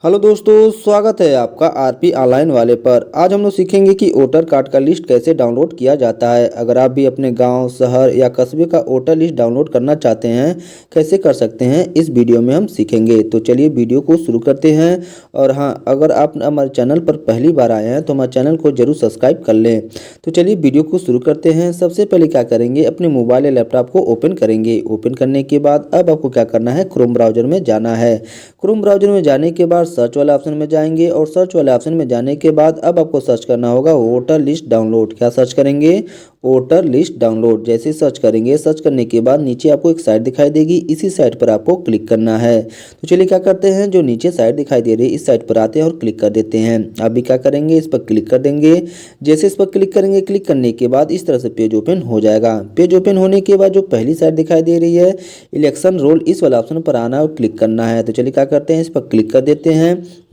Hello दोस्तों, स्वागत है आपका आरपी ऑनलाइन वाले पर। आज हम लोग सीखेंगे कि वोटर कार्ड का लिस्ट कैसे डाउनलोड किया जाता है। अगर आप भी अपने गांव, शहर या कस्बे का वोटर लिस्ट डाउनलोड करना चाहते हैं, कैसे कर सकते हैं, इस वीडियो में हम सीखेंगे। तो चलिए वीडियो को शुरू करते हैं। और हाँ, अगर आप हमारे चैनल पर पहली बार आए हैं तो हमारे चैनल को जरूर सब्सक्राइब कर लें। तो चलिए वीडियो को शुरू करते हैं। सबसे पहले क्या करेंगे, अपने मोबाइल या लैपटॉप को ओपन करेंगे। ओपन करने के बाद अब आपको क्या करना है, क्रोम ब्राउजर में जाना है। क्रोम ब्राउजर में जाने के बाद सर्च वाले ऑप्शन में जाएंगे और सर्च वाले ऑप्शन में जाने के बाद अब आपको सर्च करना होगा वोटर लिस्ट डाउनलोड। क्या सर्च करेंगे, वोटर लिस्ट डाउनलोड। जैसे सर्च करेंगे, सर्च करने के बाद नीचे आपको एक साइट दिखाई देगी, इसी साइट पर आपको क्लिक करना है। तो चलिए क्या करते हैं, जो नीचे साइट दिखाई दे रही है इस साइट पर आते हैं और क्लिक कर देते हैं। आप भी क्या करेंगे, इस पर क्लिक कर देंगे। जैसे इस पर क्लिक करेंगे, क्लिक करने के बाद इस तरह से पेज ओपन हो जाएगा। पेज ओपन होने के बाद जो पहली साइट दिखाई दे रही है इलेक्शन रोल, इस वाला ऑप्शन पर आना और क्लिक करना है। तो चलिए क्या करते हैं, इस पर क्लिक कर देते हैं।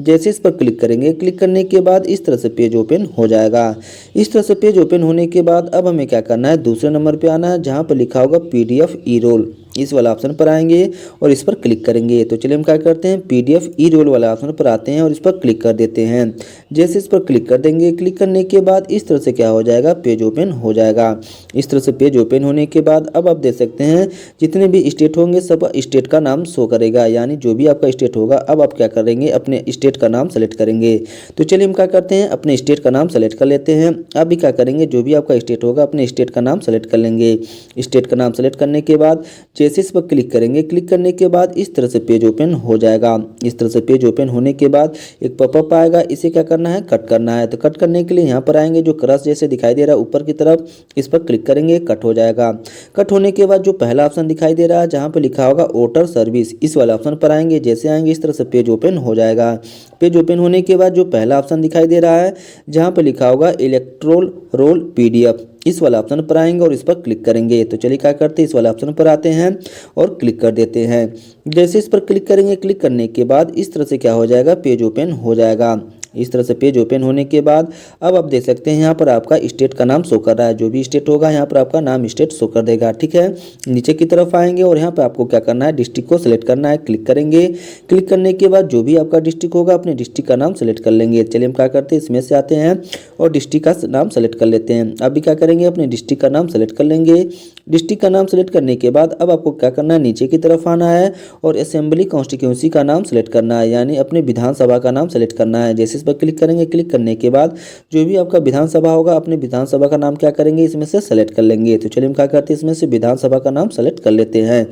जैसे इस पर क्लिक करेंगे, क्लिक करने के बाद इस तरह से पेज ओपन हो जाएगा। इस तरह से पेज ओपन होने के बाद अब हमें क्या करना है, दूसरे नंबर पे आना है जहाँ पर लिखा होगा पीडीएफ ई रोल। इस वाला ऑप्शन पर आएंगे और इस पर क्लिक करेंगे। तो चलिए हम क्या करते हैं, पीडीएफ ई रोल वाला ऑप्शन पर आते हैं और इस पर क्लिक कर देते हैं। जैसे इस पर क्लिक कर देंगे, क्लिक करने के बाद इस तरह से क्या हो जाएगा, पेज ओपन हो जाएगा। इस तरह से पेज ओपन होने के बाद अब आप देख सकते हैं जितने भी स्टेट होंगे सब स्टेट का नाम शो करेगा, यानी जो भी आपका स्टेट होगा अब आप क्या करेंगे, अपने स्टेट का नाम सेलेक्ट करेंगे। तो चलिए हम क्या करते हैं, अपने स्टेट का नाम सेलेक्ट कर लेते हैं। आप भी क्या करेंगे, जो भी आपका स्टेट होगा अपने स्टेट का नाम सेलेक्ट कर लेंगे। स्टेट का नाम सेलेक्ट करने के बाद जैसे इस पर क्लिक करेंगे, क्लिक करने के बाद इस तरह से पेज ओपन हो जाएगा। इस तरह से पेज ओपन होने के बाद एक पॉपअप आएगा, इसे क्या करना है, कट करना है। तो कट करने के लिए यहाँ पर आएंगे, जो क्रॉस जैसे दिखाई दे रहा है ऊपर की तरफ, इस पर क्लिक करेंगे, कट हो जाएगा। कट होने के बाद जो पहला ऑप्शन दिखाई दे रहा है जहाँ पर लिखा होगा वोटर सर्विस, इस वाले ऑप्शन पर आएंगे। जैसे आएंगे इस तरह से पेज ओपन हो जाएगा। पेज ओपन होने के बाद जो पहला ऑप्शन दिखाई दे रहा है जहाँ पर लिखा होगा इलेक्ट्रोल रोल पीडीएफ, इस वाला ऑप्शन पर आएंगे और इस पर क्लिक करेंगे। तो चलिए क्या करते हैं, इस वाला ऑप्शन पर आते हैं और क्लिक कर देते हैं। जैसे इस पर क्लिक करेंगे, क्लिक करने के बाद इस तरह से क्या हो जाएगा, पेज ओपन हो जाएगा। इस तरह से पेज ओपन होने के बाद अब आप देख सकते हैं यहाँ पर आपका स्टेट का नाम शो कर रहा है। जो भी स्टेट होगा यहाँ पर आपका नाम स्टेट शो कर देगा, ठीक है। नीचे की तरफ आएंगे और यहाँ पर आपको क्या करना है, डिस्ट्रिक्ट को सिलेक्ट करना है। क्लिक करेंगे, क्लिक करने के बाद जो भी आपका डिस्ट्रिक्ट होगा अपने डिस्ट्रिक्ट का नाम सेलेक्ट कर लेंगे। चलिए हम क्या करते हैं, इसमें से आते हैं और डिस्ट्रिक्ट का नाम सेलेक्ट कर लेते हैं। अब भी क्या करेंगे, अपने डिस्ट्रिक्ट का नाम सेलेक्ट कर लेंगे। डिस्ट्रिक्ट का नाम सेलेक्ट करने के बाद अब आपको क्या करना है, नीचे की तरफ आना है और असेंबली कॉन्स्टिट्यूंसी का नाम सेलेक्ट करना है, यानी अपने विधानसभा का नाम सेलेक्ट करना है। जैसे इस पर क्लिक करेंगे, क्लिक करने के बाद जो भी आपका विधानसभा होगा अपने विधानसभा का नाम क्या करेंगे, इसमें से सेलेक्ट कर लेंगे। तो चलिए हम क्या करते हैं, इसमें से विधानसभा का नाम सेलेक्ट कर लेते हैं।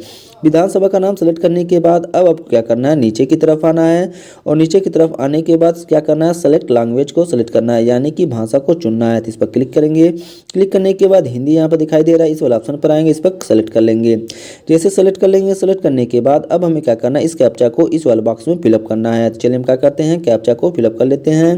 विधानसभा का नाम सेलेक्ट करने के बाद अब आपको क्या करना है, नीचे की तरफ आना है और नीचे की तरफ आने के बाद क्या करना है, सेलेक्ट लैंग्वेज को सेलेक्ट करना है, यानी कि भाषा को चुनना है। तो इस पर क्लिक करेंगे, क्लिक करने के बाद हिंदी यहाँ पर दिखाई दे रहा है, इस वाला ऑप्शन पर आएंगे, इस पर सेलेक्ट कर लेंगे। जैसे सेलेक्ट कर लेंगे, सेलेक्ट करने के बाद अब हमें क्या करना है, इस कैप्चा को इस वाले बॉक्स में फिलअप करना है। तो चलिए हम क्या करते हैं, कैप्चा को फिलअप कर लेते हैं।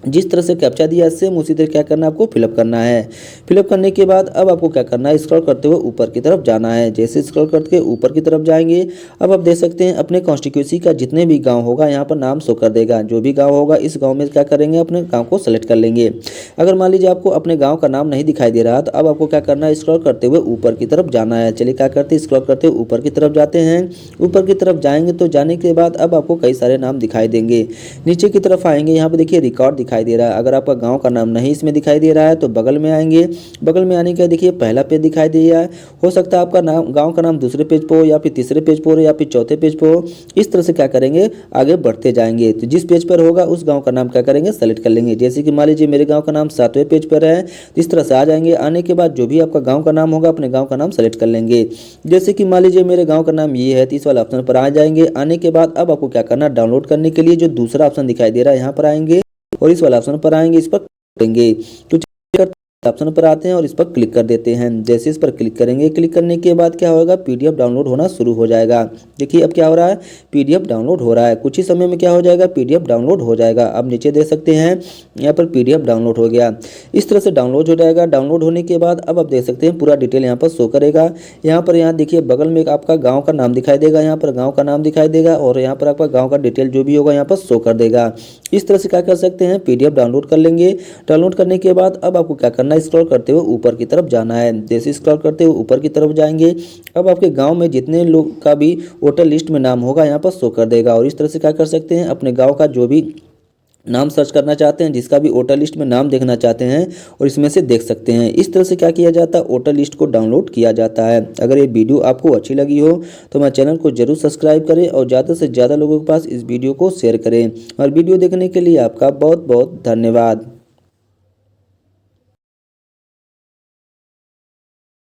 जिस तरह से कैप्चा दिया सेम उसी तरह क्या करना है, आपको फिलअप करना है। फिलअप करने के बाद अब आपको क्या करना है, स्क्रॉल करते हुए ऊपर की तरफ जाना है। जैसे स्क्रॉल करके ऊपर की तरफ जाएंगे अब आप देख सकते हैं अपने कॉन्स्टिट्यूंसी का जितने भी गांव होगा यहाँ पर नाम शो कर देगा। जो भी गांव होगा इस गांव में क्या करेंगे, अपने गांव को सेलेक्ट कर लेंगे। अगर मान लीजिए आपको अपने गाँव का नाम नहीं दिखाई दे रहा तो अब आपको क्या करना है, स्क्रॉल करते हुए ऊपर की तरफ जाना है। चलिए क्या करते हैं, स्क्रॉल करते हुए ऊपर की तरफ जाते हैं। ऊपर की तरफ जाएंगे तो जाने के बाद अब आपको कई सारे नाम दिखाई देंगे। नीचे की तरफ आएंगे, यहाँ पर देखिए रिकॉर्ड दिखाई दे रहा है। अगर आपका गांव का नाम नहीं इसमें दिखाई दे रहा है तो बगल में आएंगे। बगल में आने के देखिए पहला पेज दिखाई दे रहा है। हो सकता है आपका नाम, गांव का नाम दूसरे पेज पर हो या फिर तीसरे पेज पर हो या फिर चौथे पेज पर हो। इस तरह से क्या करेंगे, आगे बढ़ते जाएंगे। तो जिस पेज पर होगा उस गांव का नाम क्या करेंगे, सेलेक्ट कर लेंगे। जैसे कि मान लीजिए मेरे गाँव का नाम 7वें पेज पर है, इस तरह से आ जाएंगे। आने के बाद जो भी आपका गाँव का नाम होगा अपने गाँव का नाम सेलेक्ट कर लेंगे। जैसे कि मान लीजिए मेरे गाँव का नाम ये है, तो इस वाले ऑप्शन पर आ जाएंगे। आने के बाद अब आपको क्या करना, डाउनलोड करने के लिए जो दूसरा ऑप्शन दिखाई दे रहा है यहाँ पर आएंगे और इस वाले ऑप्शन पर आएंगे, इस पर देंगे। तो ऑप्शन पर आते हैं और इस पर क्लिक कर देते हैं। जैसे इस पर क्लिक करेंगे, क्लिक करने के बाद क्या होगा, पीडीएफ डाउनलोड होना शुरू हो जाएगा। देखिए अब क्या हो रहा है, पीडीएफ डाउनलोड हो रहा है। कुछ ही समय में क्या हो जाएगा, पीडीएफ डाउनलोड हो जाएगा। अब नीचे देख सकते हैं यहाँ पर पीडीएफ डाउनलोड हो गया। इस तरह से डाउनलोड हो जाएगा। डाउनलोड होने के बाद अब आप देख सकते हैं पूरा डिटेल यहाँ पर शो करेगा। यहाँ देखिए बगल में आपका गाँव का नाम दिखाई देगा, यहाँ पर गाँव का नाम दिखाई देगा और यहाँ पर आपका गाँव का डिटेल जो भी होगा यहाँ पर शो कर देगा। इस तरह से क्या कर सकते हैं, पीडीएफ डाउनलोड कर लेंगे। डाउनलोड करने के बाद अब आपको क्या करना करना है, स्क्रॉल करते हुए ऊपर की तरफ जाना है। जैसे स्क्रॉल करते हुए ऊपर की तरफ जाएंगे, अब आपके गांव में जितने लोग का भी वोटर लिस्ट में नाम होगा यहाँ पर शो कर देगा। और इस तरह से क्या कर सकते हैं, अपने गाँव का जो भी नाम सर्च करना चाहते हैं, जिसका भी वोटर लिस्ट में नाम देखना चाहते हैं, और इसमें से देख सकते हैं। इस तरह से क्या किया जाता है, वोटर लिस्ट को डाउनलोड किया जाता है। अगर ये वीडियो आपको अच्छी लगी हो तो मेरे चैनल को जरूर सब्सक्राइब करें और ज़्यादा से ज़्यादा लोगों के पास इस वीडियो को शेयर करें। और वीडियो देखने के लिए आपका बहुत बहुत धन्यवाद।